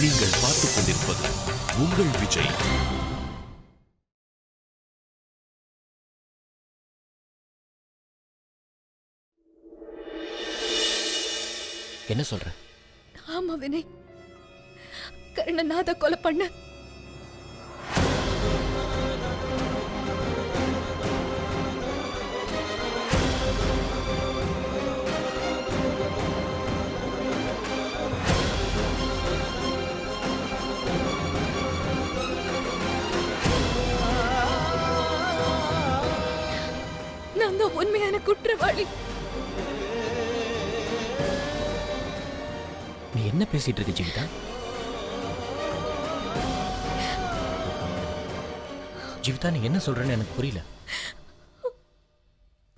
நீங்கள் பார்த்துக் கொண்டிருப்பது உங்கள் விஜய். என்ன சொல்ற? ஆமா வினய், கருணை நான் தான் கொலை பண்ண. நான் தான் உண்மையான குற்றவாளி. நீ என்ன பேசிட்டு இருக்க ஜீவிதா? ஜீவிதா, நீ என்ன சொல்றன்னு எனக்கு புரியல.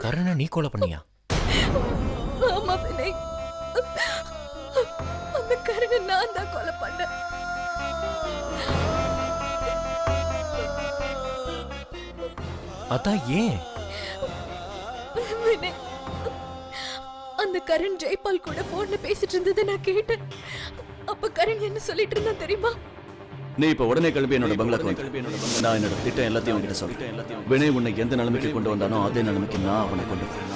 கருணை நீ கொலை பண்ணியா? ஆமா வினய், அந்த கருணை நான் தான் கொலை பண்ணேன். அதான் ஏன்? வினய், அந்த கரண் ஜெய்பால் கூட போன்ல பேசிட்டு இருந்ததை நான் கேட்டேன். அப்ப கரண் என்ன சொல்லிட்டு இருந்தா தெரியுமா? நீ இப்ப உடனே கிளம்பி என்னோட பங்களாக்கு வந்து நான் என்னோட திட்டம் எல்லாத்தையும் உங்ககிட்ட சொல்றேன். வினய் உன்னை எந்த நிலைமைக்கு கொண்டு வந்தானோ அதே நிலைமைக்கு நான் அவனை கொண்டு வரேன்.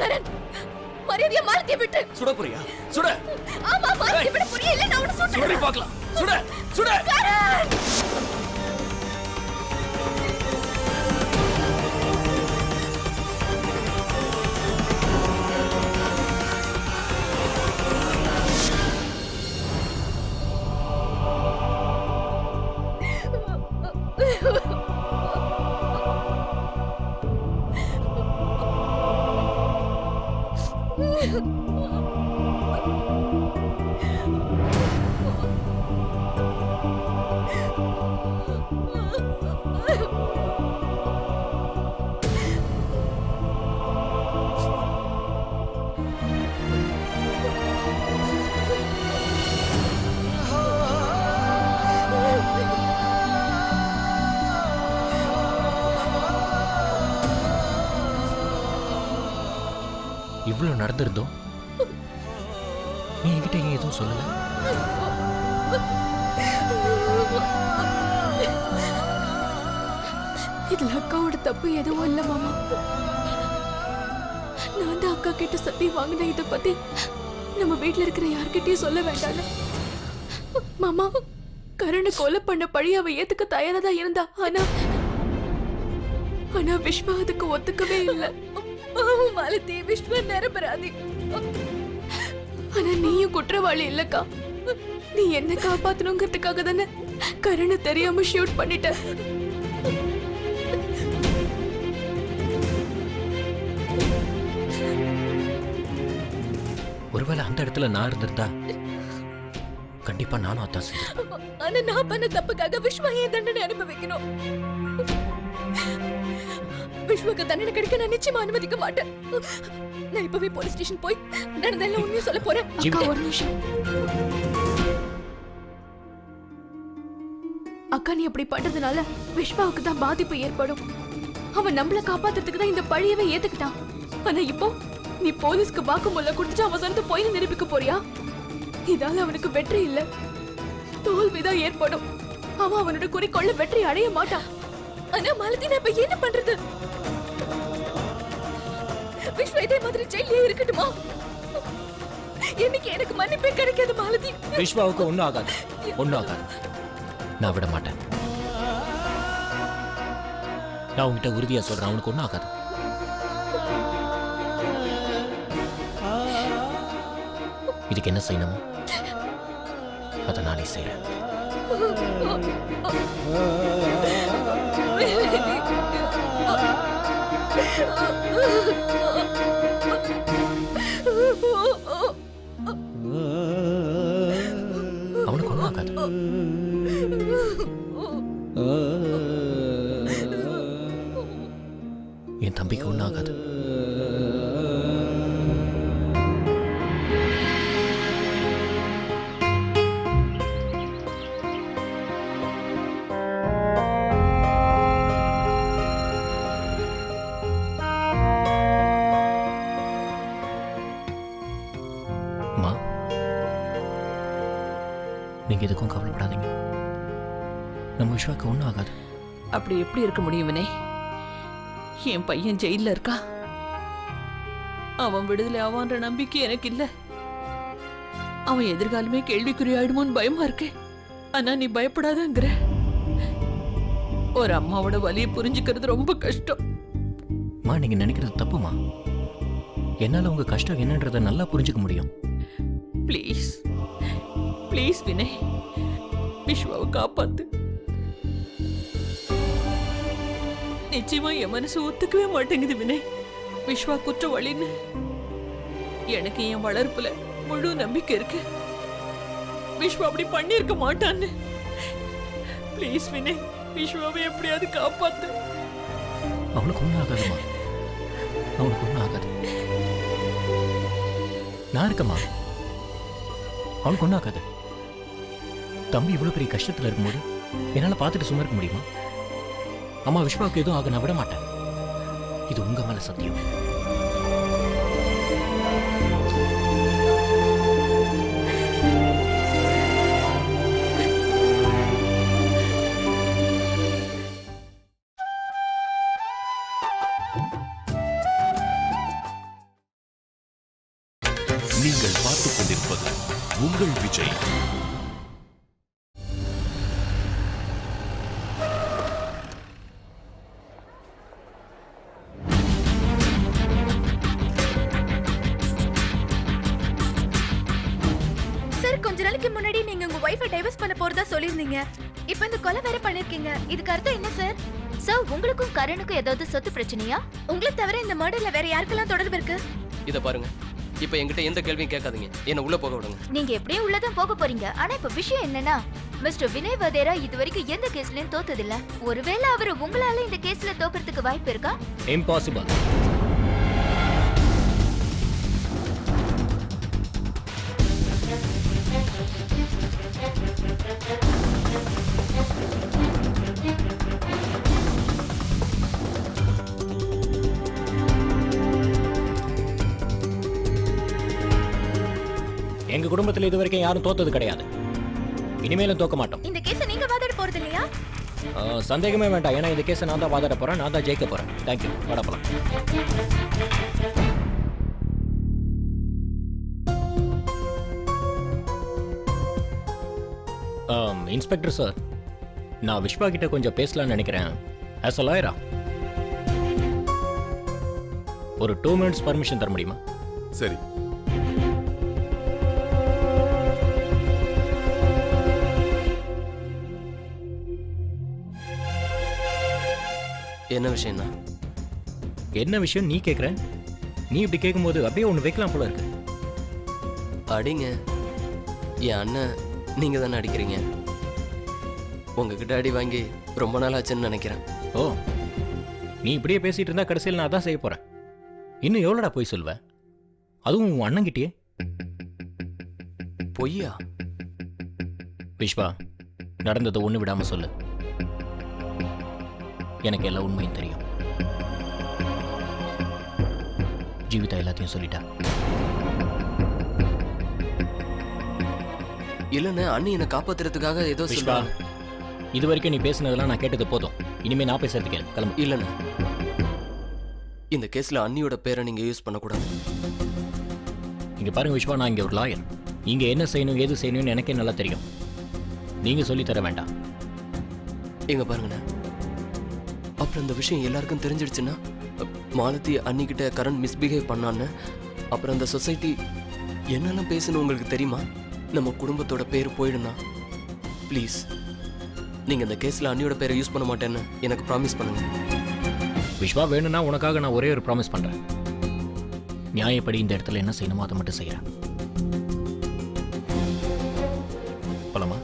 கரண், மரியாதையா மாலத்தியை விட்டு. சுட போறியா? சுட. ஆமா, மாலத்தியை விட போறியா? இல்ல நான் உன்னை சுடுறேன். சுடி பார்க்கலாம். சுட. சுட. கரண், இவ்வளவு நடந்திருந்தோம் நீ என்கிட்ட ஏன் எதுவும் சொல்லல? இதுல அக்காவோட தப்பு எதுவும் இல்ல மாமா. நான் தான் அக்கா கிட்ட சத்தியம் வாங்கின இத பத்தி நம்ம வீட்டுல இருக்கிற யார்கிட்டயும் சொல்ல வேண்டாம் மாமா. கரணை கொலை பண்ண பழி அவ ஏத்துக்க தயாரா தான் இருந்தா. ஆனா விஸ்வா அதுக்கு ஒத்துக்கவே இல்ல. மாலதி, விஸ்வா நிரபராதி. ஆனா நீயும் குற்றவாளி இல்லக்கா. நீ என்ன காப்பாத்தணுங்கிறதுக்காக தானே கரணை தெரியாம ஷூட் பண்ணிட்ட. ஒருவேளை அந்த இடத்துல நான் இருந்திருந்தா கண்டிப்பா நானும் அதான் செஞ்சேன். ஆனா நான் பண்ண தப்புக்காக விஸ்வா ஏன் தண்டனை அனுபவிக்கணும்? விஸ்வாக்கு தண்டனை கிடைக்க நான் நிச்சயமா அனுமதிக்க மாட்டேன். நான் இப்பவே போலீஸ் ஸ்டேஷன் போய் நடந்தெல்லாம் உண்மையை சொல்ல போறேன். அக்கா, ஒரு நிமிஷம். அக்கா, நீ அப்படி பண்றதுனால விஸ்வாவுக்கு தான் பாதிப்பு ஏற்படும். அவன் நம்மள காப்பாத்துறதுக்கு தான் இந்த பழியவே ஏத்துக்கிட்டான். ஆனா இப்போ நீ போலீஸ்க்கு வாக்குமூலம் கொடுத்து அவன் சொன்னது போய் நிரூபிக்க போறியா? இதால அவனுக்கு வெற்றி இல்ல, தோல்விதான் ஏற்படும். அவன் அவனோட குறிக்கோள வெற்றி அடைய மாட்டான். ஆனா மாலதி, நான் இப்ப என்ன பண்றது? விஸ்வா இதே மாதிரி ஜெயிலே இருக்கட்டுமா? இன்னைக்கு எனக்கு மன்னிப்பே கிடைக்காது மாலதி. விஸ்வாவுக்கு ஒண்ணும் ஆகாது, ஒண்ணும் ஆகாது. நான் விட மாட்டேன். நான் உங்ககிட்ட உறுதியா சொல்றேன், அவனுக்கு ஒண்ணும் ஆகாது. இதுக்கு என்ன செய்யணுமோ அதை நானே செய்றேன். என் தம்பிக்கு ஒன்றும் ஆகாது. அம்மா, நீங்க எதுக்கும் கவலைப்படாதீங்க. நம்ம விஸ்வாக்கு ஒன்றும் ஆகாது. அப்படி எப்படி இருக்க முடியும் வினய்? என் பையன் ஜெயில இருக்கா. அவன் விடுதலை ஆவான்ற நம்பிக்கை எனக்கு இல்ல. அவன் எதிர்காலமே கேள்விக்குறி ஆயிடுமோன்னு பயமா இருக்கு. ஆனா நீ பயப்படாதங்கிற. ஒரு அம்மாவோட வலியை புரிஞ்சுக்கிறது ரொம்ப கஷ்டம். அம்மா, நீங்க நினைக்கிறது தப்புமா. என்னால உங்க கஷ்டம் என்னன்றதை நல்லா புரிஞ்சுக்க முடியும். ப்ளீஸ் ப்ளீஸ் வினய், விஸ்வாவை காப்பாத்து. நிச்சயமா என் மனசு ஒத்துக்கவே மாட்டேங்குது வினய். விஸ்வா குற்றவாளின்னு எனக்கு என் வளர்ப்புல முழு நம்பிக்கை இருக்கு. விஸ்வா அப்படி பண்ணியிருக்க மாட்டான்னு. ப்ளீஸ் வினய், விஸ்வாவை எப்படியாவது காப்பாத்து. அவனுக்கு ஒன்றும் ஆகாதுமா. அவனுக்கு ஒன்றும் ஆகாது. நான் இருக்கமா. அவனுக்கு ஒன்றும் ஆகாது. தம்பி இவ்வளோ பெரிய கஷ்டத்தில் இருக்கும்போது என்னால் பார்த்துட்டு சும்மா இருக்க முடியுமா? அம்மா, விஸ்வாவுக்கு எதுவும் ஆக நான் விட மாட்டேன். இது உங்க மேல சத்தியம். நீங்கள் பார்த்துக் கொண்டிருப்பது உங்கள் விஜய். கொஞ்ச நாளைக்கு முன்னாடி நீங்க உங்க வைஃபை டைவர்ஸ் பண்ண போறதா சொல்லிருந்தீங்க. இப்போ இந்த கொலை வேற பண்ணிருக்கீங்க. இதுக்கு அர்த்தம் என்ன சார்? சார், உங்களுக்கும் கரணுக்கும் ஏதாவது சொத்து பிரச்சனையா? உங்களை தவிர இந்த மர்டர்ல வேற யாருக்கெல்லாம் தொடர்பு இருக்கு? இத பாருங்க, இப்போ என்கிட்ட எந்த கேள்வியும் கேட்காதீங்க. என்ன உள்ள போக விடுங்க. நீங்க எப்படியும் உள்ளதான் போக போறீங்க. ஆனா இப்ப விஷயம் என்னன்னா, மிஸ்டர் வினய் வதேரா இதுவரைக்கும் எந்த கேஸ்லயும் தோத்ததில்ல. ஒருவேளை அவர் உங்களால இந்த கேஸ்ல தோக்கிறதுக்கு வாய்ப்பு இருக்கா? இம்பாசிபிள். எங்க குடும்பத்தில் இது வரைக்கும் யாரும் தோத்தது கிடையாது. இனிமேலும் தோக்க மாட்டோம். இந்த கேஸை நீங்க வாதாட போறது இல்லையா? சந்தேகமே வேண்டாம். ஏன்னா இந்த கேஸை நான் தான் வாதாட போறேன். நான் தான் ஜெயிக்க போறேன். தேங்க்யூ. வாடப்பலாம். இன்ஸ்பெக்டர் சார், நான் விஸ்வா கிட்ட கொஞ்சம் பேசலாம்னு நினைக்கிறேன். ஆஸ் அ லாயரா ஒரு 2 minutes பர்மிஷன் தர முடியுமா? சரி. என்ன விஷயம்னா? என்ன விஷயம் நீ கேட்குற? நீ இப்படி கேட்கும்போது அப்படியே ஒன்று வைக்கலாம் போல இருக்கு. அடிங்க. என் அண்ணன் நீங்க தானே அடிக்கிறீங்க. உங்ககிட்ட அடி வாங்கி ரொம்ப நாள் ஆச்சுன்னு நினைக்கிறேன். ஓ, நீ இப்படியே பேசிட்டு இருந்தா கடைசியில் நான் தான் செய்ய போறேன். இன்னும் எவ்வளோடா போய் சொல்வ? அதுவும் உன் அண்ணங்கிட்டயே. பொய்யா? விஸ்வா, நடந்ததை ஒன்று விடாம சொல்லு. எனக்கு எல்லா உண்மையும் தெரியும். ஜீவிதா எல்லாத்தையும் சொல்லிட்டா. இல்லன்னு அண்ணி என்னை காப்பாத்துறதுக்காக ஏதோ விஸ்வா, சொல்றாங்க. இது வரைக்கும் நீ பேசினதெல்லாம் நான் கேட்டது போதும். இனிமே நான் பேசுறதுக்கு கிளம்பு. இல்லண்ணா, இந்த கேஸ்ல அண்ணியோட பேரை நீங்க யூஸ் பண்ணக்கூடாது. இங்க பாருங்க விஸ்வா, நான் இங்க ஒரு லாயர். இங்க என்ன செய்யணும் ஏது செய்யணும்னு எனக்கே நல்லா தெரியும். நீங்க சொல்லி தர வேண்டாம். எங்க பாருங்கண்ணா, அப்புறம் இந்த விஷயம் எல்லாருக்கும் தெரிஞ்சிடுச்சுன்னா மாலதி அன்னிக்கிட்ட கரண் மிஸ்பிஹேவ் பண்ணான்னு அப்புறம் அந்த சொசைட்டி என்னெல்லாம் பேசணும் உங்களுக்கு தெரியுமா? நம்ம குடும்பத்தோட பேர் போயிடுனா ப்ளீஸ் நீங்க இந்த கேஸ்ல அண்ணியோட பேரை யூஸ் பண்ண மாட்டேன்னு எனக்கு ப்ராமிஸ் பண்ணுங்க. விஸ்வா, வேணும்னா உனக்காக நான் ஒரே ஒரு ப்ராமிஸ் பண்றேன். நியாயப்படி இந்த இடத்துல என்ன செய்யணுமோ அதை மட்டும் செய்யறேன். போலாமா?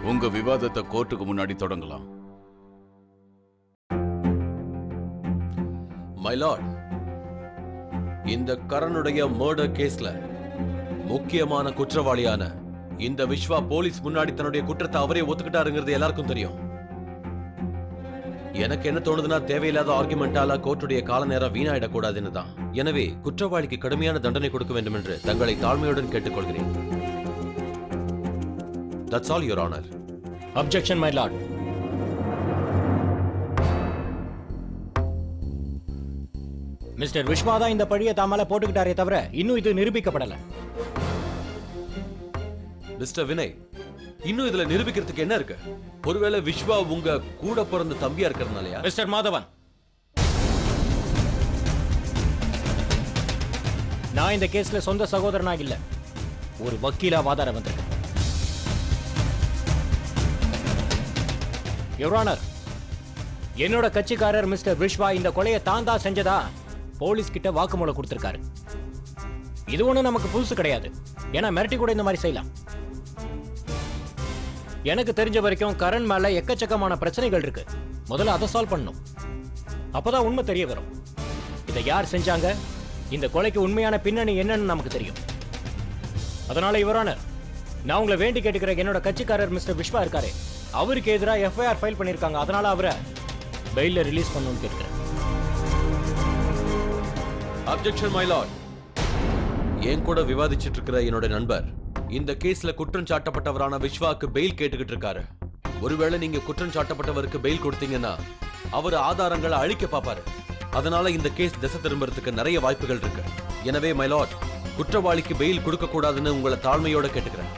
உங்க விவாதத்தை கோர்ட்டுக்கு முன்னாடி தொடங்கலாம். மை லார்ட், இந்த கரனுடைய மர்டர் கேஸ்ல முக்கியமான குற்றவாளியான இந்த விஸ்வா போலீஸ் முன்னாடி தன்னுடைய குற்றத்தை அவரே ஒத்துக்கிட்டாருங்கிறது எல்லாருக்கும் தெரியும். எனக்கு என்ன தோணுதுன்னா, தேவையில்லாத ஆர்குமெண்டால கோர்ட்டுடைய கால நேரம் வீணாயிடக்கூடாதுன்னு தான். எனவே குற்றவாளிக்கு கடுமையான தண்டனை கொடுக்க வேண்டும் என்று தங்களை தாழ்மையுடன் கேட்டுக்கொள்கிறேன். That's all, Your Honor. Objection, my lord. Mister Viswa தான் இந்த பழியை தாமால போட்டுக்கிட்டாரே தவிர இன்னும் இது நிரூபிக்கப்படல. மிஸ்டர் வினய், இன்னும் இதுல நிரூபிக்கிறதுக்கு என்ன இருக்கு? ஒருவேளை விஸ்வா உங்க கூட பிறந்த தம்பியா இருக்கிறதுனாலயா? மிஸ்டர் மாதவன், நான் இந்த கேஸ்ல சொந்த சகோதரனா இல்ல, ஒரு வக்கீலா வாதாட வந்திருக்கேன். யுவர் ஆனர், என்னோட கட்சிக்காரர் மிஸ்டர் விஸ்வா இந்த கொலையை தான் செஞ்சதா போலீஸ் கிட்ட வாக்குமூலம் கொடுத்திருக்காரு. இது ஒண்ணு நமக்கு புதுசு கிடையாது, ஏன்னா மிரட்டி கூட இந்த மாதிரி செய்யலாம். எனக்கு தெரிஞ்ச வரைக்கும் கரண் மேல எக்கச்சக்கமான பிரச்சனைகள் இருக்கு. முதல்ல அதை சால்வ் பண்ணணும், அப்பதான் உண்மை தெரிய வரும். இதை யார் செஞ்சாங்க, இந்த கொலைக்கு உண்மையான பின்னணி என்னன்னு நமக்கு தெரியும். அதனால யுவர் ஆனர், நான் உங்களை வேண்டி கேட்டுக்கிற என்னோட கட்சிக்காரர் மிஸ்டர் விஸ்வா இருக்காரு, அவருக்கு எதிராக எஃப்ஐஆர் ஃபைல் பண்ணிருக்காங்க. அதனால அவரை பெயில ரிலீஸ் பண்ணணும்னு கேட்கிறேன். Objection my Lord. என் கூட விவாதிச்சிட்டு இருக்கிற என்னோட நண்பர் இந்த கேஸ்ல குற்றம் சாட்டப்பட்டவரான விஸ்வாக்கு பெயில் கேட்டுக்கிட்டு இருக்காரு. ஒருவேளை நீங்க குற்றம் சாட்டப்பட்டவருக்கு பெயில் கொடுத்தீங்கன்னா அவர் ஆதாரங்களை அழிக்க பாப்பாரு. அதனால இந்த கேஸ் திசை திரும்புறதுக்கு நிறைய வாய்ப்புகள் இருக்கு. எனவே மை லார்ட், குற்றவாளிக்கு பெயில் கொடுக்க கூடாதுன்னு உங்களை தாழ்மையோட கேட்டுக்கிறேன்.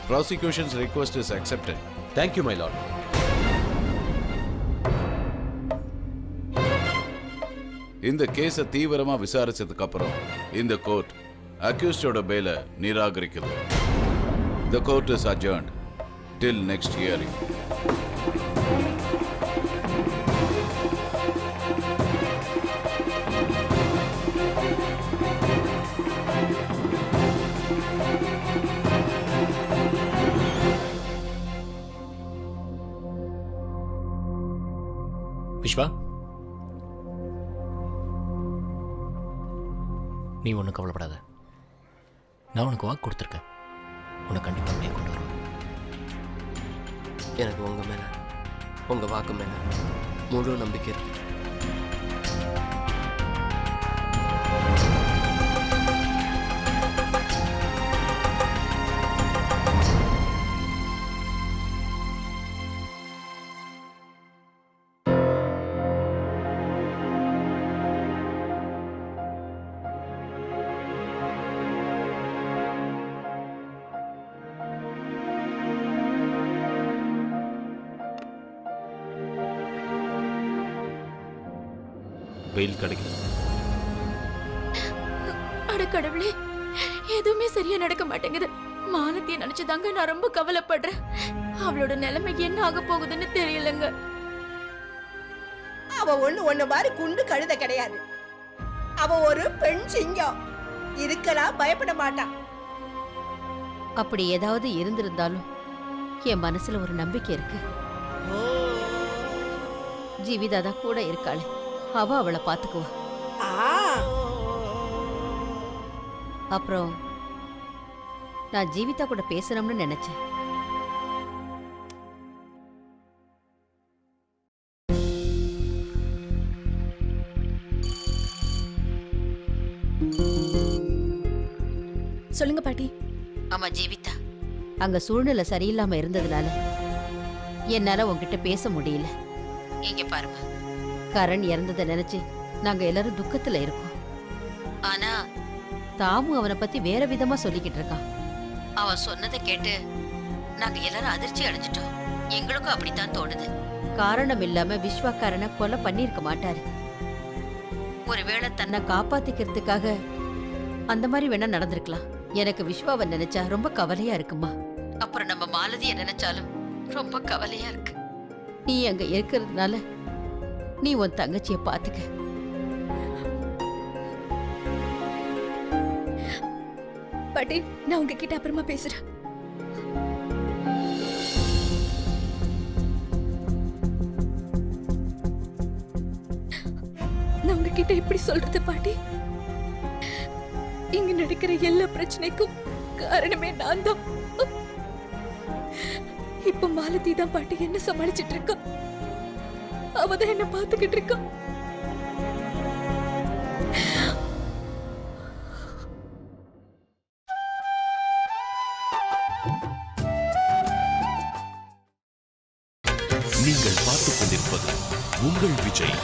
Prosecution's request is accepted. Thank you, my lord. இந்த கேஸை தீவிரமா விசாரிச்சதுக்கு அப்புறம் இந்த கோர்ட் அக்யூஸ்டோட பெயிலை நிராகரிக்குது. The court is adjourned till next hearing. Viswa, நீ ஒன்றும் கவலைப்படாத. நான் உனக்கு வாக்கு கொடுத்துருக்கேன், உன்னை கண்டிப்பாக அப்படியே கொண்டு வருவேன். எனக்கு உங்க மேல, உங்க வாக்கு மேல முழு நம்பிக்கை இருக்கு. பெயில் கிடைக்கும். அட கடவுளே, எதுவுமே சரியா நடக்க மாட்டேங்குது. மாலத்திய நினைச்சுதாங்க நான் ரொம்ப கவலைப்படுறேன். அவளோட நிலைமை என்ன ஆக போகுதுன்னு தெரியலங்க. அவ ஒண்ணு மாதிரி குண்டு கழுத கிடையாது. அவ ஒரு பெண் சிங்கம். இதுக்கெல்லாம் பயப்பட மாட்டான். அப்படி ஏதாவது இருந்திருந்தாலும் என் மனசுல ஒரு நம்பிக்கை இருக்கு. ஜீவிதா தான் கூட இருக்காளே, அவ அவளை பாத்துக்குவா. அப்புறம் நான் ஜீவிதா கூட பேசணும்னு நினைச்சேன். சொல்லுங்க பாட்டி. ஆமா ஜீவிதா, அங்க சூழ்நிலை சரியில்லாம இருந்ததுனால என்னால உன்கிட்ட பேச முடியல. இங்க பாருங்க, கரண் இறந்ததை நினைச்சு நாங்க எல்லாரும் துக்கத்துல இருக்கோம். ஆனா தாமு அவனை பத்தி வேற விதமா சொல்லிக்கிட்டு இருக்கான். அவன் சொன்னதை கேட்டு நாங்க எல்லாரும் அதிர்ச்சி அடைஞ்சிட்டோம். எங்களுக்கும் அப்படித்தான் தோணுது. காரணம் இல்லாம விஸ்வாக்காரனை கொலை பண்ணிருக்க மாட்டாரு. ஒருவேளை தன்னை காப்பாத்திக்கிறதுக்காக அந்த மாதிரி வேணா நடந்திருக்கலாம். எனக்கு விஸ்வாவை நினைச்சா ரொம்ப கவலையா இருக்குமா. அப்புறம் நம்ம மாலதியை நினைச்சாலும் ரொம்ப கவலையா இருக்கு. நீ அங்க இருக்கிறதுனால நீ உன் தங்கச்சிய பாத்துக்க. பாட்டி நான் உங்ககிட்ட அப்புறமா பேசுறேன். நான் உங்ககிட்ட எப்படி சொல்றது பாட்டி? இங்க நடக்கிற எல்லா பிரச்சனைக்கும் காரணமே நான் தான். இப்ப மாலதி தான் பாட்டி என்ன சமாளிச்சிட்டு இருக்கா. அவதான் என்ன பாத்துக்கிட்டு இருக்கா. நீங்கள் பார்த்துக் கொண்டிருப்பது உங்கள் விஜய்.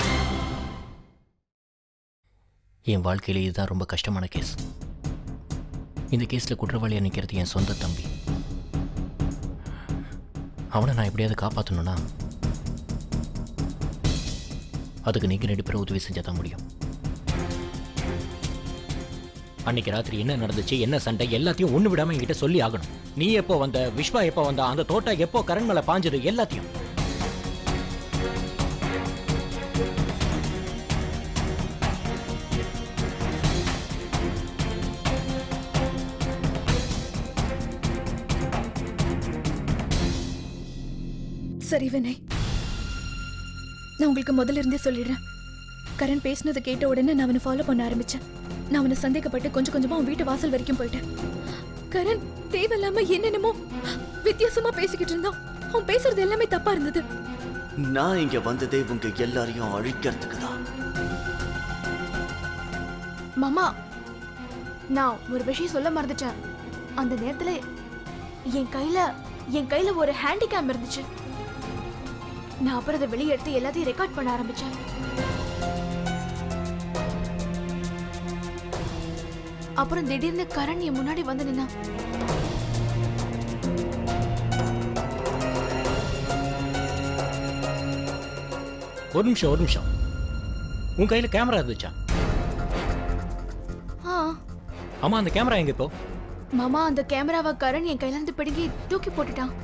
என் வாழ்க்கையில இதுதான் ரொம்ப கஷ்டமான கேஸ். இந்த கேஸ்ல குற்றவாளியா நிக்கிறது என் சொந்த தம்பி. அவனை நான் எப்படியாவது காப்பாற்றணும்னா அதுக்கு நீங்க 2 பேரும் உதவி செஞ்சாதான் முடியும். அன்னைக்கு ராத்திரி என்ன நடந்துச்சு, என்ன சண்டை, எல்லாத்தையும் ஒண்ணு விடாம என்கிட்ட சொல்லி ஆகணும். நீ எப்போ வந்த, விஸ்வா எப்போ வந்தா, அந்த தோட்டா எப்போ கரண் மேல பாஞ்சது, எல்லாத்தையும். சரி வினய், நான் உங்களுக்கு முதல்ல இருந்தே சொல்லிடுறேன். கரண் பேசினதை கேட்ட உடனே நான் அவனை ஃபாலோ பண்ண ஆரம்பிச்சேன். நான் அவனை சந்தேகப்பட்டு கொஞ்சம் கொஞ்சமா அவன் வீட்டு வாசல் வரைக்கும் போயிட்டேன். கரண் தேவையில்லாம என்னென்னமோ வித்தியாசமா பேசிக்கிட்டு இருந்தான். அவன் பேசுறது எல்லாமே தப்பா இருந்தது. நான் இங்க வந்ததே உங்க எல்லாரையும் அழிக்கிறதுக்கு தான். மாமா, நான் ஒரு விஷயம் சொல்ல மறந்துட்டேன். அந்த நேரத்துல என் கையில ஒரு ஹேண்டிகேம் இருந்துச்சு. நான் அப்புறம் அதை வெளியே எடுத்து எல்லாத்தையும் ரெக்கார்ட் பண்ண ஆரம்பிச்சேன். அப்புறம் திடீர்னு கரண் என் முன்னாடி வந்து நின்னான். ஒரு நிமிஷம். உன் கையில கேமரா இருந்துச்சா? ஆமா, அந்த கேமரா எங்க இப்போ? மாமா, அந்த கேமராவை கரண் என் கையில இருந்து பிடுங்கி தூக்கி போட்டுட்டான்.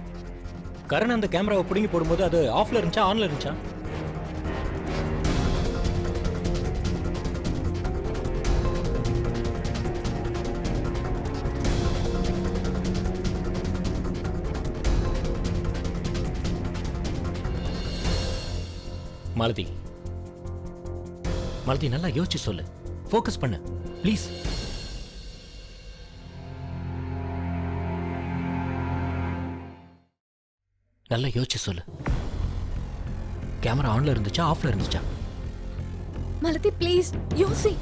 கரண் அந்த கேமராவை பிடுங்கி போடும்போது அது ஆஃப்ல இருந்துச்சா, ஆன்ல இருந்துச்சா? மாலதி, நல்லா யோசிச்சு சொல்லு. ஃபோக்கஸ் பண்ணு ப்ளீஸ். நல்லா யோசிச்சு சொல்லு. கேமரா ஆன்ல இருந்துச்சா, ஆஃப்ல இருந்துச்சா? மாலதி ப்ளீஸ் யோசி.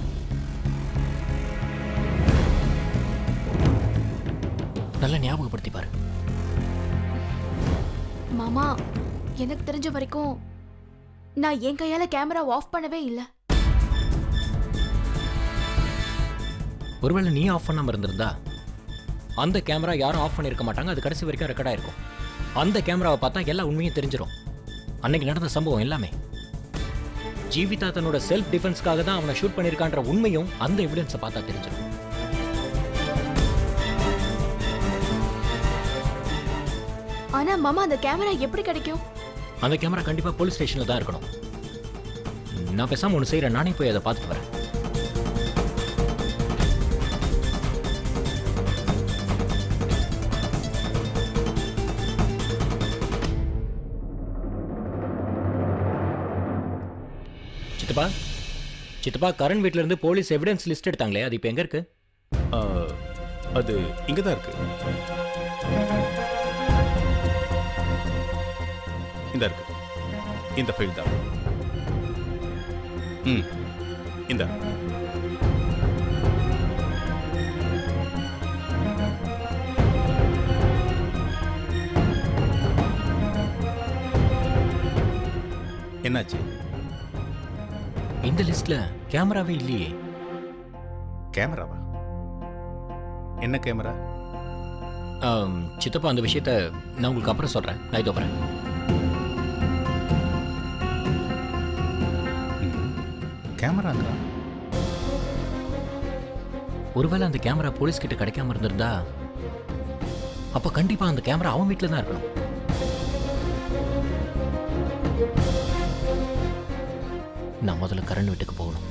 நல்லா ஞாபகப்படுத்தி பாரு. மாமா, எனக்கு தெரிஞ்ச வரைக்கும் நான் என் கையால கேமரா ஆஃப் பண்ணவே இல்லை. ஒருவேளை நீ ஆஃப் பண்ணாம இருந்திருந்தா அந்த கேமரா யாரும் ஆஃப் பண்ணிருக்க மாட்டாங்க. அது கடைசி வரைக்கும் ரெக்கார்ட் ஆயிருக்கும். அந்த கேமராவை பார்த்தா எல்லா உண்மையும் தெரிஞ்சிடும். அன்னைக்கு நடந்த சம்பவம் எல்லாமே ஜீவிதா தன்னோட செல்ஃப் டிஃபென்ஸ்க்காக தான் அவனை ஷூட் பண்ணிருக்கான்ற உண்மையும் அந்த எவிடன்ஸை பார்த்தா தெரிஞ்சிடும். ஆனா மாமா, அந்த கேமரா எப்படி கிடைக்கும்? அந்த கேமரா கண்டிப்பா போலீஸ் ஸ்டேஷன்ல தான் இருக்கணும். நான் பேசாம ஒன்று செய்யறேன், நானே போய் அதை பார்த்துட்டு வரேன். சித்தப்பா, கரண் வீட்ல இருந்து போலீஸ் எவிடன்ஸ் லிஸ்ட் எடுத்தாங்களே, அது இப்போ எங்க இருக்கு? அது இங்கதான் இருக்கு. இந்த இருக்கு. இந்த ஃபைல் தான். இந்த என்னாச்சு? இந்த லிஸ்ட்ல கேமராவே இல்லையே. கேமராவா? என்ன கேமரா? சித்தப்பா, அந்த விஷயத்த நான் உங்களுக்கு அப்புறம் சொல்றேன். நான் இதோ வரேன். கேமராங்களா? ஒருவேளை அந்த கேமரா போலீஸ் கிட்ட கிடைக்காம இருந்திருந்தா அப்ப கண்டிப்பா அந்த கேமரா அவன் வீட்டுல தான் இருக்கணும். நான் முதல்ல கரண் வீட்டுக்கு போகணும்.